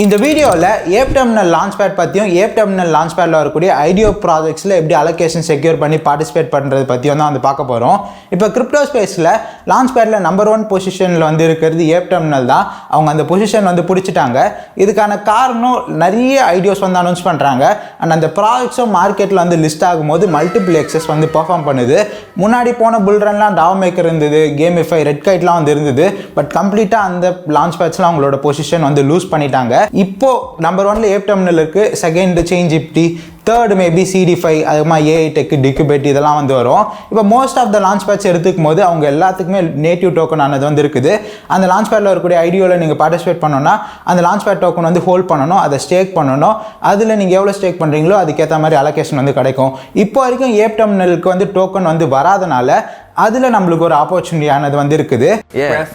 இந்த வீடியோவில் ஏப் terminal launch bad பற்றியும் ஏப் டெர்மினல் லான்ச் பேடில் வரக்கூடிய ஐடியோ ப்ராஜெக்ட்ஸில் எப்படி அலோகேஷன் செக்யூர் பண்ணி பார்ட்டிசிபேட் பண்ணுறது பற்றியும் தான் வந்து பார்க்க போகிறோம். இப்போ கிரிப்டோ ஸ்பேஸில் லான்ச் பேடில் நம்பர் 1 பொசிஷனில் வந்து இருக்கிறது ஏப் டெர்மினல் தான். அவங்க அந்த பொசிஷன் வந்து பிடிச்சிட்டாங்க. இதுக்கான காரணம் நிறைய ஐடியோஸ் வந்து அனௌன்ஸ் பண்ணுறாங்க. அண்ட் அந்த ப்ராஜெக்ட்ஸும் மார்க்கெட்டில் வந்து லிஸ்ட் ஆகும்போது மல்டிபிள் எக்ஸஸ் வந்து பெர்ஃபார்ம் பண்ணுது. முன்னாடி போன புல்ரன்லாம் டாவ் மேக்கர் இருந்தது, கேமிஃபை, ரெட் கைட்லாம் வந்து இருந்தது. பட் கம்ப்ளீட்டாக அந்த லான்ச் பேட்ஸ்லாம் அவங்களோட பொசிஷன் வந்து லூஸ் பண்ணிட்டாங்க. இப்போ நம்பர் 1ல ஏப் டெர்மினல் இருக்கு, செகண்ட் சேஞ்சிப்டி, தேர்ட் மேபி CD5, அதுமா ஏஐ டெக், டிக்யூபேட் இதெல்லாம் வந்து வரும். இப்போ most of the launch pads எடுத்துக்கும் போது அவங்க எல்லாத்துக்குமே நேட்டிவ் டோக்கன் ஆனது வந்து இருக்குது. அந்த லான்ச் பேடில் வரக்கூடிய ஐடியோவில் நீங்கள் பார்ட்டிசிபேட் பண்ணணும்னா அந்த லான்ச் பேட் டோக்கன் வந்து ஹோல்ட் பண்ணணும், அதை ஸ்டேக் பண்ணணும். அதில் நீங்கள் எவ்வளோ ஸ்டேக் பண்ணுறீங்களோ அதுக்கேற்ற மாதிரி அலோகேஷன் வந்து கிடைக்கும். இப்போ வரைக்கும் ஏப் டெர்மினலுக்கு வந்து டோக்கன் வந்து வராதனால அதுல நம்மளுக்கு ஒரு ஆப்பர்ச்சுனிட்டியானது வந்து இருக்குது.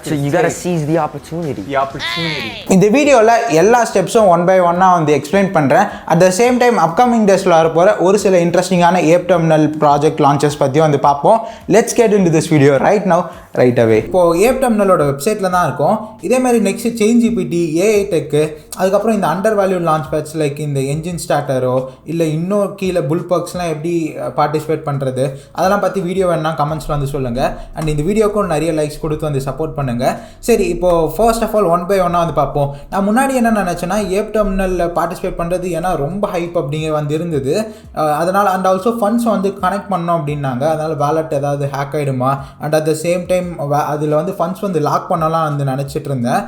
So you got to seize the opportunity. இந்த வீடியோல எல்லா ஸ்டெப்ஸும் ஒன் பை ஒன்னா வந்து எக்ஸ்பிளைன் பண்றேன். At the same time upcoming டேஸ்ல வரப்போற ஒரு சில இன்ட்ரெஸ்டிங்கான ஏப் டெர்மினல் ப்ராஜெக்ட் லான்ச்சஸ் பத்தியும் வந்து பார்ப்போம். Let's get into this video right now, right away. இப்போ ஏப் டெர்மினலோட வெப்சைட்ல தான் இருக்கும். இதே மாதிரி நெக்ஸ்ட் சேஞ்சிபிடி, ஏஐ டெக், அதுக்கப்புறம் இந்த under value launch pads like இந்த என்ஜின் ஸ்டார்டரோ இல்லை இன்னும் கீழே புல் பர்க்ஸ்லாம் எப்படி பார்ட்டிசிபேட் பண்ணுறது அதெல்லாம் பற்றி வீடியோ வேணா கமெண்ட்ஸில் வந்து சொல்லுங்கள். அண்ட் இந்த வீடியோக்கும் நிறைய லைக்ஸ் கொடுத்து வந்து சப்போர்ட் பண்ணுங்கள். சரி, இப்போது first of all one by ஒன்னாக வந்து பார்ப்போம். நான் முன்னாடி என்ன நினச்சேன்னா ஏப் டெர்மினலில் பார்ட்டிசிபேட் பண்ணுறது ஏன்னா ரொம்ப ஹைப் அப்படிங்கிற வந்து இருந்தது. அதனால் அண்ட் ஆல்சோ ஃபண்ட்ஸ் வந்து கனெக்ட் பண்ணோம் அப்படின்னாங்க. அதனால் வேலட் ஏதாவது ஹேக் ஆகிடுமா, and at the same time அதில் வந்து ஃபண்ட்ஸ் வந்து லாக் பண்ணலாம் வந்து நினச்சிட்டு இருந்தேன்.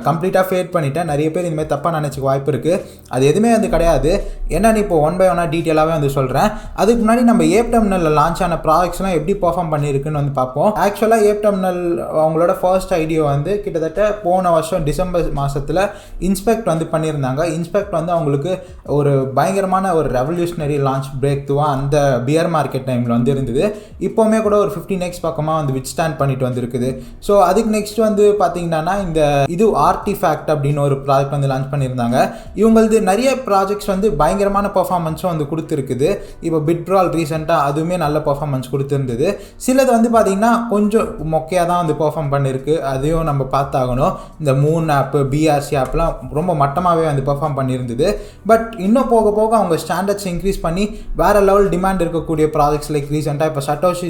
கம்ப்ளீட்டாக ஃபேட் பண்ணிட்டேன். நிறைய பேர் இனிமேல் தப்பாக நினச்சிக்க வாய்ப்பு இருக்குது. அது எதுவுமே வந்து கிடையாது. என்னன்னு இப்போ ஒன் பை ஒன்னாக டீட்டெயிலாகவே வந்து சொல்கிறேன். அதுக்கு முன்னாடி நம்ம ஏப் டெர்மினலில் லான்ச் ஆன ப்ராடக்ட்ஸ்லாம் எப்படி பர்ஃபார்ம் பண்ணியிருக்குன்னு வந்து பார்ப்போம். ஆக்சுவலாக ஏப் டெர்மினல் அவங்களோட ஃபர்ஸ்ட் ஐடியோ வந்து கிட்டத்தட்ட போன வருஷம் டிசம்பர் மாதத்தில் இன்ஸ்பெக்ட் வந்து பண்ணியிருந்தாங்க. இன்ஸ்பெக்ட் வந்து அவங்களுக்கு ஒரு பயங்கரமான ஒரு ரெவல்யூஷனரி லான்ச் பிரேக் த்ரூவாக அந்த பியர் மார்க்கெட் டைமில் வந்து இருந்தது. இப்போவுமே கூட ஒரு 15x பக்கமாக வந்து வித் ஸ்டாண்ட் பண்ணிட்டு வந்துருக்குது. ஸோ அதுக்கு நெக்ஸ்ட் வந்து பார்த்தீங்கன்னா இந்த இது ஆர்டிஃபேக்ட் அப்படின்னு ஒரு ப்ராஜெக்ட் வந்து லான்ச் பண்ணியிருந்தாங்க. இவங்களது நிறைய ப்ராஜெக்ட்ஸ் வந்து பயங்கரமான பர்ஃபார்மன்ஸும் வந்து கொடுத்துருக்குது. இப்போ பிட்ரால் ரீசெண்டாக அதுவுமே நல்ல பர்ஃபார்மன்ஸ் கொடுத்துருந்தது. சிலது வந்து பார்த்தீங்கன்னா கொஞ்சம் மொக்கையாக தான் வந்து பர்ஃபார்ம் பண்ணியிருக்கு. அதையும் நம்ம பார்த்தாகணும். இந்த மூன் ஆப்பு, பிஆர்சி ஆப்லாம் ரொம்ப மட்டமாகவே வந்து பர்ஃபார்ம் பண்ணியிருந்தது. பட் இன்னும் போக போக அவங்க ஸ்டாண்டர்ட்ஸ் இன்க்ரீஸ் பண்ணி வேறு லெவல் டிமாண்ட் இருக்கக்கூடிய ப்ராஜெக்ட்ஸ் லைக் ரீசெண்டாக இப்போ சட்டோஷி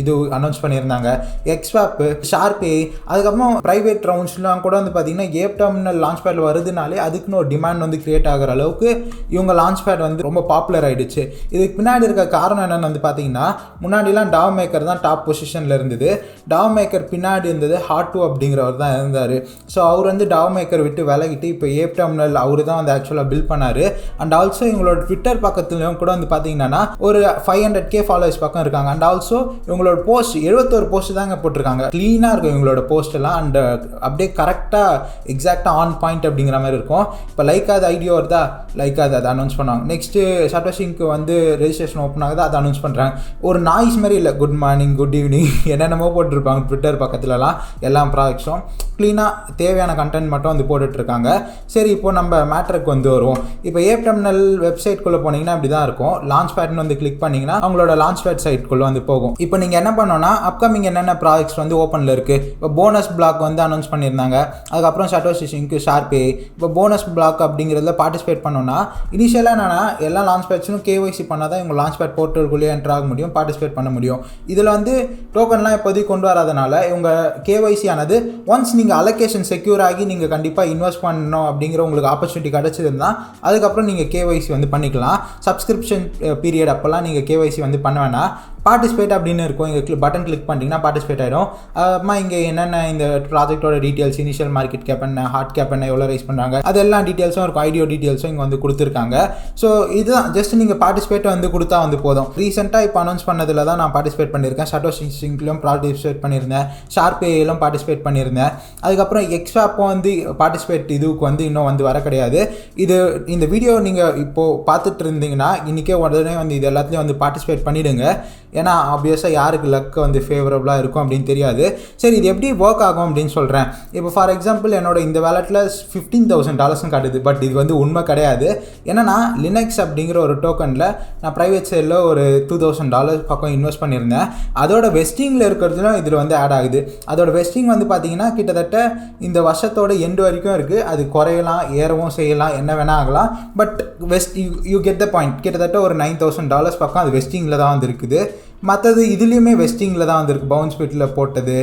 இது அனௌன்ஸ் பண்ணியிருந்தாங்க. Xswap, ஷார்பே, அதுக்கப்புறம் ப்ரைவேட் ரவுண்ட்ஸ்லாம் கூட வந்து பார்த்தீங்கன்னா ஏப் டெர்மினல் லான்ச் பேட் வருதுனாலே அதுக்குன்னு ஒரு டிமாண்ட் வந்து கிரியேட் ஆகிற அளவுக்கு இவங்க லான்ச் பேட் வந்து ரொம்ப பாப்புலர் ஆகிடுச்சு. இதுக்கு பின்னாடி இருக்க காரணம் என்னென்னு வந்து பார்த்தீங்கன்னா முன்னாடிலாம் டாவ் மேக்கர் தான் டாப் பொசிஷனில் இருந்தது. டாவ் மேக்கர் பின்னாடி இருந்தது ஹார்ட்2 அப்படிங்கிறவர் தான் இருந்தார். ஸோ அவர் வந்து டாவ் மேக்கர் விட்டு விலகிட்டு இப்போ ஏப் டெர்மினல் அவர் தான் வந்து ஆக்சுவலாக பில்ட் பண்ணார். அண்ட் ஆல்சோ இவங்களோட ட்விட்டர் பக்கத்துலையும் கூட வந்து பார்த்தீங்கன்னா ஒரு 500K ஃபாலோவர்ஸ் பக்கம் இருக்காங்க. அண்ட் ஆல்சோ இவங்களோட போஸ்ட் 71 போஸ்ட் தாங்க போட்டிருக்காங்க. க்ளீனாக இருக்கும் இவங்களோட போஸ்ட் எல்லாம். அண்ட் அப்படியே கரெக்டாக எக்ஸாக்டாக ஆன் பாயிண்ட் அப்படிங்கிற மாதிரி இருக்கும். இப்போ லைக் அது ஐடியோ வருதா, லைக் அது அதை அனௌன்ஸ் பண்ணுவாங்க. நெக்ஸ்ட்டு சட்டோஷிங்க்கு வந்து ரெஜிஸ்ட்ரேஷன் ஓப்பன் ஆகுது, அதை அனௌன்ஸ் பண்ணுறாங்க. ஒரு நாய்ஸ் மாதிரி இல்லை, குட் மார்னிங், குட் ஈவினிங் என்னென்னமோ போட்டுருப்பாங்க ட்விட்டர் பக்கத்துலலாம். எல்லா ப்ராஜெக்ட்ஸும் க்ளீனாக தேவையான கண்டென்ட் மட்டும் வந்து போட்டுட்ருக்காங்க. சரி, இப்போ நம்ம மேட்ருக்கு வந்து வருவோம். இப்போ ஏப் டெர்மினல் வெப்சைட்குள்ளே போனீங்கன்னா அப்படி தான் இருக்கும். லான்ச் பேட்னு வந்து கிளிக் பண்ணிங்கன்னா அவங்களோட லான்ச் பேட் சைட்குள்ளே வந்து போகும். இப்போ நீங்கள் என்ன பண்ணோன்னா அப்கமிங் என்னென்ன ப்ராஜெக்ட்ஸ் வந்து ஓப்பனில் இருக்குது. இப்போ போனஸ் பிளாக் வந்து அனௌன்ஸ் பண்ணியிருந்தாங்க. அதுக்கப்புறம் சட்டோஷிங்க்கு ஷார்பே. இப்போ போனஸ் பிளாக் அப்படிங்கிறதுல பார்ட்டிசிபேட் பண்ணோன்னா இனிஷியலாக என்னென்னா எல்லா லான்ச் பேட்ஸும் KYC பண்ணால் தான் இவங்க லான்ச் பேட் போர்ட்டலுக்குள்ளேயே என்டர் ஆக முடியும், பார்ட்டிசிபேட் பண்ண முடியும். இதில் வந்து டோக்கன்லாம் இப்போதைக்கு கொண்டு வராதனால இவங்க KYC ஆனது ஒன்ஸ் நீங்கள் அலோகேஷன் செக்யூர் ஆகி நீங்கள் கண்டிப்பாக இன்வெஸ்ட் பண்ணணும் அப்படிங்கிற உங்களுக்கு ஆப்பர்ச்சுனிட்டி கிடச்சிருந்தா அதுக்கப்புறம் நீங்கள் KYC வந்து பண்ணிக்கலாம். சப்ஸ்கிரிப்ஷன் பீரியட் அப்போல்லாம் நீங்கள் KYC வந்து பண்ண வேணாம். பார்ட்டிசிபேட் அப்படின்னு இருக்கும். இங்கே பட்டன் கிளிக் பண்ணிட்டீங்கன்னா பார்ட்டிசிபேட் ஆகிடும். அப்புறமா இங்கே என்னென்ன இந்த ப்ராஜெக்டோட டீட்டெயில்ஸ், இனிஷியல் மார்க்கெட் கேப் என்ன, ஹார்ட் கேப் என்ன, எவ்வளோ ரைஸ் பண்ணுறாங்க, அது எல்லா டீட்டெயில்ஸும் இருக்கும். ஐடியோ டீட்டெயில்ஸும் இங்கே வந்து கொடுத்துருக்காங்க. ஸோ இதுதான் ஜஸ்ட் நீங்கள் பார்ட்டிசிபேட் வந்து கொடுத்தா வந்து போதும். ரீசெண்டாக இப்போ அனௌன்ஸ் பண்ணதில் தான் நான் பார்ட்டிசிபேட் பண்ணியிருக்கேன். சட்டோஷிங்க்லையும் பார்ட்டிசிபேட் பண்ணியிருந்தேன், ஷார்பேயிலும் பார்ட்டிசிபேட் பண்ணியிருந்தேன். அதுக்கப்புறம் Xswapம் வந்து பார்ட்டிசிபேட் இதுக்கு வந்து இன்னும் வந்து வர கிடையாது. இந்த வீடியோ நீங்கள் இப்போது பார்த்துட்டு இருந்தீங்கன்னா இன்றைக்கே உடனே வந்து இது எல்லாத்துலேயும் வந்து பார்ட்டிசிபேட் பண்ணிவிடுங்க. ஏன்னா ஆப்வியஸாக யாருக்கு லக் வந்து ஃபேவரபுளாக இருக்கும் அப்படின்னு தெரியாது. சரி, இது எப்படி ஒர்க் ஆகும் அப்படின்னு சொல்கிறேன். இப்போ ஃபார் எக்ஸாம்பிள் என்னோட இந்த வேலெட்டில் $15,000 காட்டுது. பட் இது வந்து உண்மை கிடையாது. ஏன்னா நான் லினக்ஸ் அப்படிங்கிற ஒரு டோக்கனில் நான் ப்ரைவேட் சைடில் ஒரு $2,000 பக்கம் இன்வெஸ்ட் பண்ணியிருந்தேன். அதோட வெஸ்டிங்கில் இருக்கிறதுலும் இதில் வந்து ஆட் ஆகுது. அதோட வெஸ்டிங் வந்து பார்த்தீங்கன்னா கிட்டத்தட்ட இந்த வருஷத்தோட எண்டு வரைக்கும் இருக்குது. அது குறையலாம், ஏறவும் செய்யலாம், என்ன வேணால் ஆகலாம். But you get the point. கிட்டத்தட்ட ஒரு $9,000 பக்கம் அது வெஸ்டிங்கில் தான் வந்து இருக்குது. மற்றது இதுலேயுமே வெஸ்டிங்கில் தான் வந்துருக்கு. பவுன்ஸ் பிட்டில் போட்டது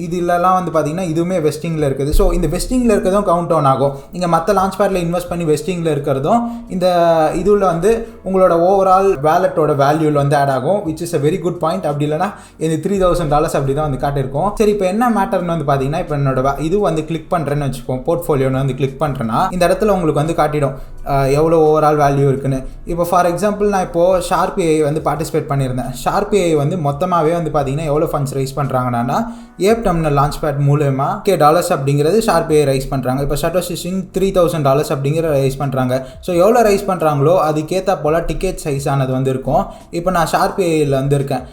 இதுலலாம் வந்து பார்த்திங்கன்னா இதுவுமே வெஸ்டிங்கில் இருக்குது. ஸோ இந்த வெஸ்டிங்கில் இருக்கிறதும் கவுண்ட் டவுன் ஆகும். நீங்கள் மற்ற லான்ச் பேடில் இன்வெஸ்ட் பண்ணி வெஸ்டிங்கில் இருக்கிறதும் இந்த இதில் வந்து உங்களோட ஓவரால் வேலெட்டோட வேல்யூவில் வந்து ஆட் ஆகும், which is a very good point. அப்படி இல்லைனா இந்த $3,000 அப்படி தான் வந்து காட்டியிருக்கோம். சரி, இப்போ என்ன மேட்டர்னு வந்து பார்த்தீங்கன்னா, இப்போ என்னோட இது வந்து கிளிக் பண்ணுறேன்னு வச்சுப்போம், போர்ட்ஃபோலியோன்னு வந்து கிளிக் பண்ணுறேன்னா இந்த இடத்துல உங்களுக்கு வந்து காட்டிடும் எவ்வளோ ஓவரால் வேல்யூ இருக்குன்னு. இப்போ ஃபார் எக்ஸாம்பிள் நான் இப்போது ஷார்பி வந்து பார்ட்டிசிபேட் பண்ணியிருந்தேன். ஷார்பி வந்து மொத்தமாகவே வந்து பார்த்தீங்கன்னா எவ்வளோ ஃபண்ட்ஸ் ரைஸ் பண்ணுறாங்கன்னா ஏப் டெர்மினல் லான்ச் பேட் மூலமா $K அப்படிங்கிறது ஷார்பி ரைஸ் பண்ணுறாங்க. இப்போ சட்டோஷி சிங் $3,000 அப்படிங்கிற ரைஸ் பண்ணுறாங்க. ஸோ எவ்வளோ ரைஸ் பண்ணுறாங்களோ அதுக்கேற்ற போல் டிக்கெட் சைஸ் ஆனது வந்து இருக்கும். இப்போ நான் ஷார்பியில் வந்து இருக்கேன்.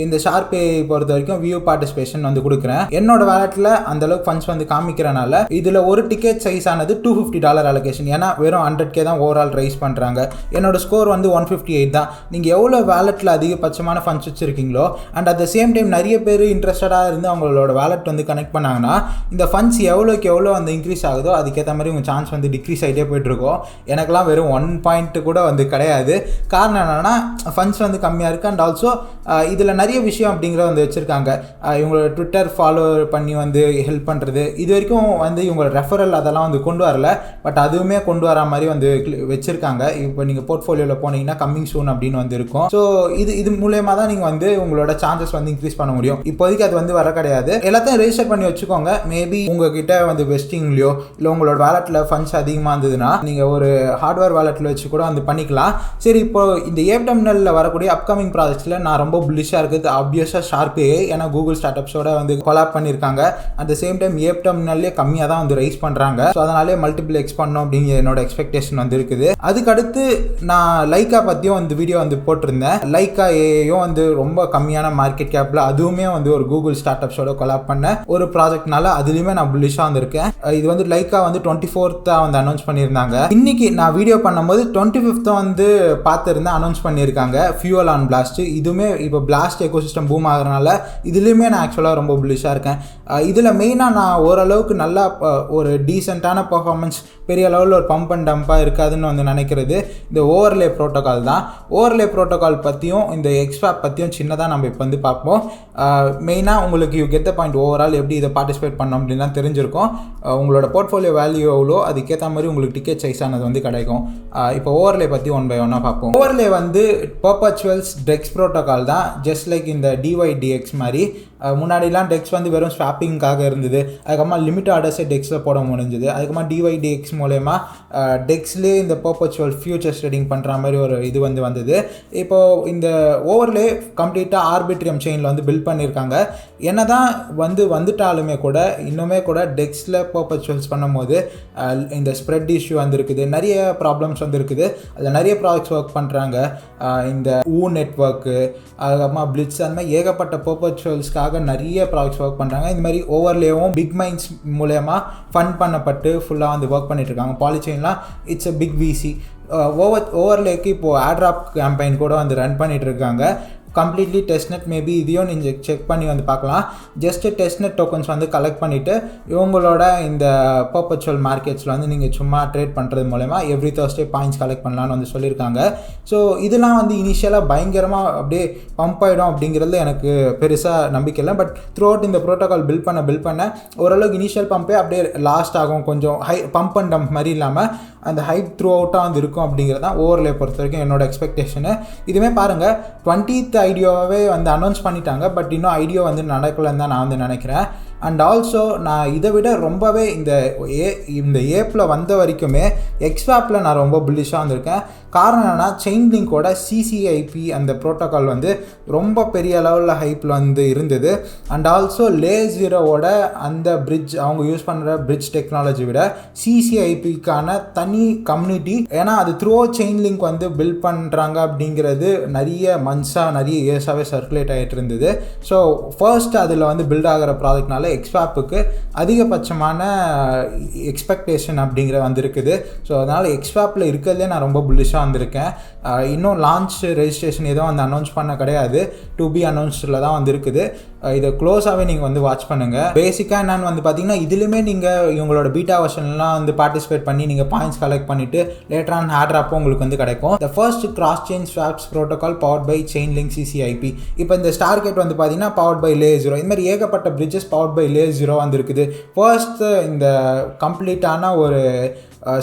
இந்த ஷார்பி பொறுத்த வரைக்கும் வியூ பார்ட்டிசிபேஷன் வந்து கொடுக்குறேன். என்னோட வேலெட்டில் அந்தளவுக்கு ஃபண்ட்ஸ் வந்து காமிக்கிறனால இதில் ஒரு டிக்கெட் சைஸ் ஆனது $250 அலோகேஷன். ஏன்னா வெறும் 100K தான் ஓவரால் ரைஸ் பண்ணுறாங்க. என்னோட ஸ்கோர் வந்து 158 தான். நீங்கள் எவ்வளோ வேலெட்டில் அதிகபட்சமான ஃபண்ட்ஸ் வச்சுருக்கீங்களோ and at the same time நிறைய பேர் இன்ட்ரெஸ்டடாக இருந்து அவங்களோட வேலெட் வந்து கனெக்ட் பண்ணாங்கன்னா இந்த ஃபண்ட்ஸ் எவ்வளோக்கு எவ்வளோ வந்து இன்க்ரீஸ் ஆகுதோ அதுக்கேற்ற மாதிரி உங்கள் சான்ஸ் வந்து டிக்ரீஸ் ஆகிட்டே போய்ட்டுருக்கோம். எனக்குலாம் வெறும் 1 பாயிண்ட் கூட வந்து கிடையாது. காரணம் என்னென்னா ஃபண்ட்ஸ் வந்து கம்மியாக இருக்குது. அண்ட் ஆல்சோ இதில் நிறைய விஷயம் அப்படிங்கிறத வந்து வச்சுருக்காங்க. இவங்களோட ட்விட்டர் ஃபாலோ பண்ணி வந்து ஹெல்ப் பண்ணுறது, இது வரைக்கும் வந்து இவங்களோட ரெஃபரல் அதெல்லாம் வந்து கொண்டு வரல. பட் அதுவுமே கொண்டு வர மாதிரி வந்து வச்சுருக்காங்க. இப்போ நீங்கள் போர்ட்ஃபோலியோவில் போனீங்கன்னா கம்மிங் சூன் அப்படின்னு வந்து இருக்கும். ஸோ இது மூலயமா தான் நீங்கள் வந்து உங்களோட சான்சஸ் வந்து இன்க்ரீஸ் பண்ண முடியும். இப்போதைக்கு அது வந்து வர கிடையாது. எல்லாத்தையும் ரெஜிஸ்டர் பண்ணி வச்சுக்கோங்க. மேபி உங்ககிட்ட வந்து வெஸ்டிங்லையோ இல்லை உங்களோட வேலெட்டில் ஃபண்ட்ஸ் அதிகமாக இருந்ததுன்னா நீங்கள் ஒரு ஹார்ட்வேர் வேலெட்டில் வச்சு கூட வந்து பண்ணிக்கலாம். சரி, இப்போ இந்த ஏப் டெர்மினலில் வரக்கூடிய அப்கமிங் ப்ராஜெக்ட்ஸில் நான் ரொம்ப புல்லிஷாக இருக்குது ஆப்வியஸாக ஷார்பி. ஏன்னா கூகுள் ஸ்டார்ட் அப்ஸோட வந்து கொலாப் பண்ணியிருக்காங்க. அட் த சேம் டைம் ஏப் டெர்மினல்லே கம்மியாக தான் வந்து ரைஸ் பண்ணுறாங்க. ஸோ அதனாலே மல்டிபிள் எக்ஸ் பண்ணணும் அப்படிங்கிற என்னோட எக்ஸ்பெக்டேஷன் வந்து இருக்குது. அதுக்கடுத்து நான் லைக்கா பற்றியும் வந்து வீடியோ வந்து போட்டிருந்தேன். லைக்கா ஏயும் வந்து ரொம்ப கம்மியான மார்க்கெட் கேப்பில் அதுவுமே வந்து ஒரு கூகுள் ஸ்டார்ட் அப்ஸோட கொலாப் பண்ண ஒரு ப்ராஜெக்ட்னால அதுலேயுமே நான் புல்லிஷாக வந்திருக்கேன். இது வந்து லைக்கா வந்து 24th வந்து அனௌன்ஸ் பண்ணியிருந்தாங்க. இன்னைக்கு நான் வீடியோ பண்ணும்போது 25th வந்து பார்த்துருந்தேன், அனௌன்ஸ் பண்ணியிருக்காங்க ஃபியூவல் ஆன் பிளாஸ்ட். இதுவுமே இப்போ பிளாஸ்ட் எக்கோசிஸ்டம் பூம் ஆகிறனால இதுலேயுமே நான் ஆக்சுவலாக ரொம்ப புல்லிஷாக இருக்கேன். இதில் மெயினாக நான் ஓரளவுக்கு நல்லா ஒரு டீசெண்டான பர்ஃபார்மன்ஸ், பெரிய லெவலில் ஒரு பம்ப் அண்ட் டம்பாக இருக்காதுன்னு வந்து நினைக்கிறது இந்த ஓவர்லே ப்ரோட்டோகால் தான். ஓவர்லே ப்ரோட்டோகால் பற்றியும் இந்த Xswap பற்றியும் சின்னதாக நம்ம இப்போ வந்து பார்ப்போம். மெயினாக உங்களுக்கு you get the point. Overall எப்படி இதை பார்ட்டிசிபேட் பண்ணோம் அப்படின்லாம் தெரிஞ்சிருக்கும். உங்களோட போர்ட்ஃபோலியோ வேல்யூ எவ்வளோ அதுக்கேற்ற மாதிரி உங்களுக்கு டிக்கெட் சைஸ் ஆனது வந்து கிடைக்கும். இப்போ ஓவர்லே பற்றி 1 by 1 பார்ப்போம். ஓவர்லே வந்து பர்பச்சுவல்ஸ் டெக்ஸ் ப்ரோட்டோகால் தான். ஜஸ்ட் லைக் இந்த DYDX மாதிரி. முன்னாடிலாம் டெக்ஸ் வந்து வெறும் ஸ்வாப்பிங்காக இருந்தது. அதுக்கப்புறமா லிமிட் ஆர்டர்ஸே டெக்ஸில் போட முடிஞ்சது. அதுக்கப்புறமா DYDX மூலயமா டெக்ஸ்லேயே இந்த பர்பச்சுவல் ஃபியூச்சர்ஸ் ட்ரேடிங் பண்ணுற மாதிரி ஒரு இது வந்து வந்தது. இப்போது இந்த ஓவர்லே கம்ப்ளீட்டாக ஆர்பிட்ரியம் செயினில் வந்து பில்ட் பண்ணியிருக்காங்க. என்ன தான் வந்துட்டாலுமே கூட இன்னுமே கூட டெக்ஸில் பர்பச்சுவல்ஸ் பண்ணும்போது இந்த ஸ்ப்ரெட் இஷ்யூ வந்துருக்குது, நிறைய ப்ராப்ளம்ஸ் வந்துருக்குது. அதில் நிறைய ப்ராஜெக்ட்ஸ் ஒர்க் பண்ணுறாங்க. இந்த நெட்வொர்க்கு, அதுக்கப்புறமா பிளிட்ஸ், அந்த மாதிரி ஏகப்பட்ட பர்பச்சுவல்ஸ்க்காக நிறைய ப்ராஜெக்ட்ஸ் ஒர்க் பண்ணுறாங்க. இந்த மாதிரி ஓவர்லேவும் பிக் மைண்ட்ஸ் மூலயமா ஃபண்ட் பண்ணப்பட்டு ஃபுல்லாக வந்து ஒர்க் பண்ணிட்டு இருக்காங்க. பாலிச்செயின்லாம் இட்ஸ் அ பிக் VC. ஓவர்லேக்கு இப்போது ஆட்ராப் கேம்பெயின் கூட வந்து ரன் பண்ணிட்டு இருக்காங்க. Completely testnet. மேபி இதையும் நீங்கள் செக் பண்ணி வந்து பார்க்கலாம். ஜஸ்ட்டு டெஸ்ட்நெட் டோக்கன்ஸ் வந்து கலெக்ட் பண்ணிவிட்டு இவங்களோட இந்த பர்பச்சுவல் மார்க்கெட்ஸில் வந்து நீங்கள் சும்மா ட்ரேட் பண்ணுறது மூலமா எவ்ரி Thursday பாயிண்ட்ஸ் கலெக்ட் பண்ணலான்னு வந்து சொல்லியிருக்காங்க. ஸோ இதெல்லாம் வந்து இனிஷியலாக பயங்கரமாக அப்படியே பம்ப் ஆகிடும் அப்படிங்கிறது எனக்கு பெருசாக நம்பிக்கை இல்லை. பட் த்ரூ அவுட் இந்த ப்ரோட்டோகால் பில்ட் பண்ண ஓரளவுக்கு இனிஷியல் பம்பே அப்படியே லாஸ்ட் ஆகும். கொஞ்சம் பம்ப் அண்ட் டம்ப் மாதிரி இல்லாமல் அந்த ஹைப் த்ரூ அவுட்டாக வந்து இருக்கும் அப்படிங்கிறது தான் ஓவர்லே பொறுத்த வரைக்கும் என்னோட எக்ஸ்பெக்டேஷனு. இதுவுமே பாருங்கள் 20th IDOவே வந்து அனௌன்ஸ் பண்ணிட்டாங்க. பட் இன்னும் IDO வந்து நடக்கலன்னு தான் நான் வந்து நினைக்கிறேன். அண்ட் ஆல்சோ நான் இதை விட ரொம்பவே இந்த ஏப்பில் வந்த வரைக்குமே Xswapல நான் ரொம்ப புல்லிஷாக வந்திருக்கேன். காரணம் என்னென்னா செயின் லிங்கோட சிசிஐபி அந்த ப்ரோட்டோக்கால் வந்து ரொம்ப பெரிய லெவலில் ஹைப்பில் வந்து இருந்தது. அண்ட் ஆல்சோ லே0வோட அந்த பிரிட்ஜ் அவங்க யூஸ் பண்ணுற பிரிட்ஜ் டெக்னாலஜி விட சிசிஐபிக்கான தனி கம்யூனிட்டி, ஏன்னா அது த்ரூ செயின் லிங்க் வந்து பில்ட் பண்ணுறாங்க அப்படிங்கிறது நிறைய நிறைய இயர்ஸாகவே சர்க்குலேட் ஆகிட்டு இருந்தது. ஸோ ஃபர்ஸ்ட் அதில் வந்து பில்ட் ஆகிற ப்ராஜெக்ட்னால Xswapக்கு அதிகபட்சமான எக்ஸ்பெக்டேஷன் அப்படிங்கிற வந்திருக்குது. ஸோ அதனால் Xswapல இருக்கிறதே நான் ரொம்ப புல்லிஷாக வந்திருக்கேன். இன்னும் லான்ச் ரெஜிஸ்ட்ரேஷன் எதுவும் வந்து அனௌன்ஸ் பண்ண கிடையாது, டு பி அனௌன்ஸ்டில் தான் வந்திருக்குது. இதை க்ளோஸாகவே நீங்கள் வந்து வாட்ச் பண்ணுங்கள். பேசிக்காக என்னென்னு வந்து பார்த்தீங்கன்னா இதுலேயுமே நீங்கள் இவங்களோட பீட்டா வெர்ஷன்லாம் வந்து பார்ட்டிசிபேட் பண்ணி நீங்கள் பாயிண்ட்ஸ் கலெக்ட் பண்ணிவிட்டு லேட்டர் ஆன் ஹேட்ராப்போ உங்களுக்கு வந்து கிடைக்கும். The first cross chain swaps protocol powered by Chainlink CCIP. இப்போ இந்த ஸ்டார்கேட் வந்து பார்த்தீங்கன்னா பவர்ட் பை லே0, இந்த மாதிரி ஏகப்பட்ட பிரிட்ஜஸ் பவர்ட் பை லே0 வந்துருக்குது. ஃபர்ஸ்ட் இந்த கம்ப்ளீட்டான ஒரு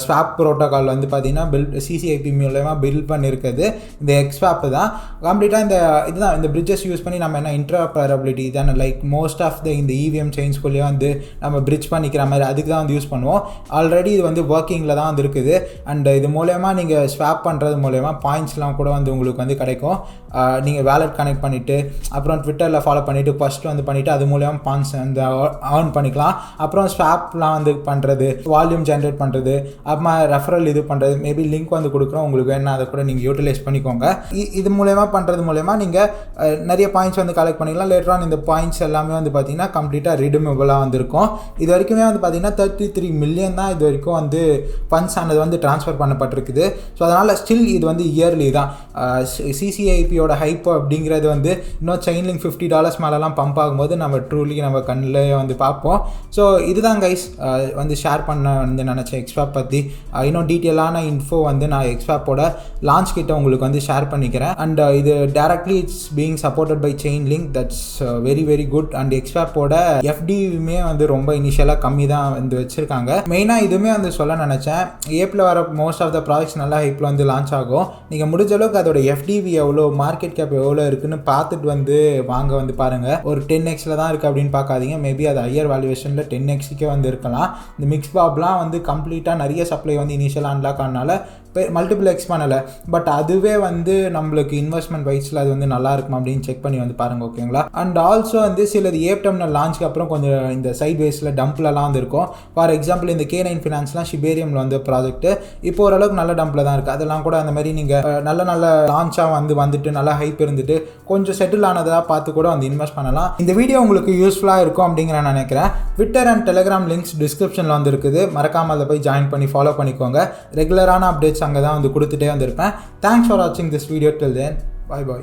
ஸ்வாப் ப்ரோட்டோக்கால் வந்து பார்த்தீங்கன்னா சிசிஐபி மூலமாக பில்ட் பண்ணியிருக்குது இந்த Xswap தான். கம்ப்ளீட்டாக இதுதான் இந்த பிரிட்ஜஸ் யூஸ் பண்ணி நம்ம என்ன இன்டர்ஆப்பரபிலிட்டி தானே, லைக் மோஸ்ட் ஆஃப் இந்த இவிஎம் செயின்ஸ்குள்ளேயே வந்து நம்ம பிரிட்ஜ் பண்ணிக்கிற மாதிரி அதுக்கு தான் வந்து யூஸ் பண்ணுவோம். ஆல்ரெடி இது வந்து ஒர்க்கிங்கில் தான் வந்து இருக்குது. அண்ட் இது மூலயமா நீங்கள் ஸ்வாப் பண்ணுறது மூலயமா பாயிண்ட்ஸ்லாம் கூட வந்து உங்களுக்கு வந்து கிடைக்கும். நீங்கள் வேலட் கனெக்ட் பண்ணிவிட்டு அப்புறம் ட்விட்டரில் ஃபாலோ பண்ணிவிட்டு ஃபஸ்ட்டு வந்து பண்ணிவிட்டு அது மூலயமா பாயிண்ட்ஸ் வந்து ஏர்ன் பண்ணிக்கலாம். அப்புறம் ஸ்வாப்லாம் வந்து பண்ணுறது, வால்யூம் ஜென்ரேட் பண்ணுறது, அப்புறமா ரெஃபரல் இது பண்ணுறது, மேபி லிங்க் வந்து கொடுக்குறோம் உங்களுக்கு வேணா அதை கூட நீங்கள் யூட்டிலைஸ் பண்ணிக்கோங்க. இது மூலயமா பண்ணுறது மூலயமா நீங்கள் நிறைய பாயிண்ட்ஸ் வந்து கலெக்ட் பண்ணிக்கலாம். லேட்டர் ஆன் இந்த பாயிண்ட்ஸ் எல்லாமே வந்து பார்த்தீங்கன்னா கம்ப்ளீட்டாக ரிடீமபிளாக வந்திருக்கும். இது வரைக்குமே வந்து பார்த்தீங்கன்னா 33 மில்லியன் தான் இது வரைக்கும் வந்து ஃபண்ட்ஸ் ஆனது வந்து ட்ரான்ஸ்ஃபர் பண்ணப்பட்டிருக்குது. ஸோ அதனால் ஸ்டில் இது வந்து இயர்லி தான். சிசிஐபியோட ஹைப் அப்படிங்கிறது வந்து இன்னும் செயின் லிங்க் $50 மேலெலாம் பம்ப் ஆகும்போது நம்ம ட்ரூலி நம்ம கண்ணில் வந்து பார்ப்போம். ஸோ இதுதான் கைஸ் வந்து ஷேர் பண்ண வந்து நினச்சேன் Xswap பற்றி. இன்னும் டீட்டெயிலான இன்ஃபோ வந்து நான் Xswapோட லான்ச் கிட்ட உங்களுக்கு வந்து ஷேர் பண்ணிக்கிறேன். அண்ட் இது directly it's being supported by Chainlink, that's very very good. And Xswapோட எஃப்டியுமே வந்து ரொம்ப இனிஷியலாக கம்மி தான் வந்து வச்சுருக்காங்க. மெயினாக இதுவுமே வந்து சொல்ல நினச்சேன், ஏப்பில் வர மோஸ்ட் ஆஃப் த ப்ராஜெக்ட்ஸ் நல்லா ஹைப்பில் வந்து லான்ச் ஆகும். நீங்கள் முடிஞ்ச அளவுக்கு அதோட எஃப்டிவி எவ்வளோ, மார்க்கெட் கேப் எவ்வளோ இருக்குன்னு பார்த்துட்டு வந்து வாங்க வந்து பாருங்கள். ஒரு 10xல தான் இருக்குது அப்படின்னு பார்க்காதீங்க. மேபி அது ஹையர் வேல்யூவேஷனில் 10xக்கே வந்து இருக்கலாம். இந்த மிக்ஸ் பாப்லாம் வந்து கம்ப்ளீட்டாக நிறைய சப்ளை வந்து இனிஷியலாக அன்லாக் ஆனால மல்டிபிள் எக்ஸ் பண்ணலை. பட் அதுவே வந்து நம்மளுக்கு இன்வெஸ்ட்மெண்ட் வைஸில் அது வந்து நல்லா இருக்கும் அப்படின்னு செக் பண்ணி வந்து பாருங்கள், ஓகேங்களா. அண்ட் ஆல்சோ வந்து சிலது ஏப் டெர்மினல் லான்ச்சுக்கு அப்புறம் கொஞ்சம் இந்த சைட் வேஸில் டம்ப்லலாம் வந்து இருக்கும். ஃபார் எக்ஸாம்பிள் இந்த K9 ஃபினான்ஸ்லாம் ஷிபேரியமில் வந்து ப்ராஜெக்ட் இப்போ ஓரளவுக்கு நல்ல டம்பில் தான் இருக்குது. அதெல்லாம் கூட அந்த மாதிரி நீங்கள் நல்ல லான்ச்சாக வந்துட்டு நல்லா ஹைப் இருந்துட்டு கொஞ்சம் செட்டில் ஆனதாக பார்த்து கூட வந்து இன்வெஸ்ட் பண்ணலாம். இந்த வீடியோ உங்களுக்கு யூஸ்ஃபுல்லாக இருக்கும் அப்படிங்கிற நான் நினைக்கிறேன். ட்விட்டர் அண்ட் டெலிகிராம் லிங்க்ஸ் டிஸ்கிரிப்ஷனில் வந்து இருக்குது, மறக்காமல் அதை போய் ஜாயின் பண்ணி ஃபாலோ பண்ணிக்கோங்க. ரெகுலரான அப்டேட்ஸ் அங்கே தான் வந்து கொடுத்துட்டே வந்திருப்பேன். தேங்க்ஸ் ஃபார் வாட்சிங் this video. Till then, bye bye.